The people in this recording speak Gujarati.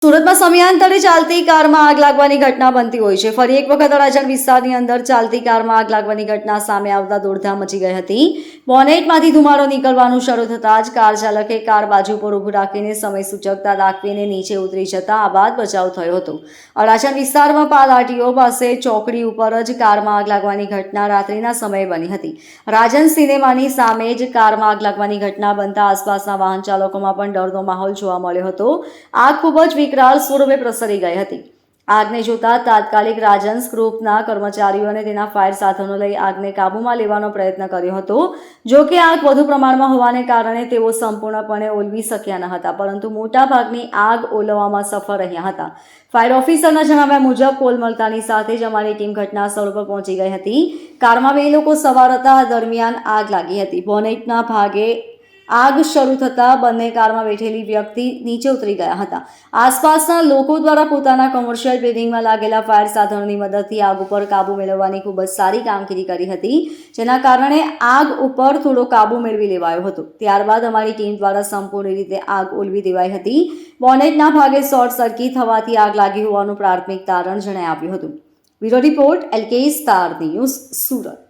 સુરતમાં સમયાંતરે ચાલતી કારમાં આગ લાગવાની ઘટના બનતી હોય છે. ફરી એક વખત અડાજણ વિસ્તારની અંદર ચાલતી કારમાં આગ લાગવાની ઘટના સામે આવતા દોડધામ મચી ગઈ હતી. બોનેટમાંથી ધુમાડો નીકળવાનું શરૂ થતાં જ કાર ચાલકે કાર બાજુ પર ઊભું રાખીને સમય સૂચકતા દાખવીને નીચે ઉતરી જતા આ બાદ બચાવ થયો હતો. અડાજણ વિસ્તારમાં પાલ આરટીઓ પાસે ચોકડી ઉપર જ કારમાં આગ લાગવાની ઘટના રાત્રિના સમયે બની હતી. રાજન સિનેમાની સામે જ કારમાં આગ લાગવાની ઘટના બનતા આસપાસના વાહન ચાલકોમાં પણ ડરનો માહોલ જોવા મળ્યો હતો. આગ ખૂબ જ વિકરાળ સ્વરૂપે પ્રસરી ગઈ હતી. આગને જોતા તાત્કાલિક રાજન્સ ગ્રુપના કર્મચારીઓ અને તેના ફાયર સાધનો લઈ આગને કાબૂમાં લેવાનો પ્રયત્ન કર્યો હતો. જો કે આગ વધુ પ્રમાણમાં હોવાને કારણે તેઓ સંપૂર્ણપણે ઓલવી શક્યા ન હતા, પરંતુ મોટાભાગની આગ ઓલવવામાં સફળ રહ્યા હતા. ફાયર ઓફિસરના જણાવ્યા મુજબ કોલ મળતાની સાથે જ અમારી ટીમ ઘટના સ્થળ પર પહોંચી ગઈ હતી. કારમાં 2 લોકો સવાર હતા. દરમિયાન આગ લાગી હતી. બોનેટના ભાગે આગ શરૂ થતાં બંને કારમાં બેઠેલી વ્યક્તિ નીચે ઉતરી ગયા હતા. આસપાસના લોકો દ્વારા પોતાના કોમર્શિયલ બિલ્ડિંગમાં લાગેલા ફાયર સાધનોની મદદથી આગ ઉપર કાબૂ મેળવવાની ખૂબ જ સારી કામગીરી કરી હતી, જેના કારણે આગ ઉપર થોડો કાબૂ મેળવી લેવાયો હતો. ત્યારબાદ અમારી ટીમ દ્વારા સંપૂર્ણ રીતે આગ ઓલવી દેવાઈ હતી. બોનેટના ભાગે શોર્ટ સર્કિટ થવાથી આગ લાગી હોવાનું પ્રાથમિક તારણ જણાઈ આવ્યું હતું. Bureau report LK star news, Surat.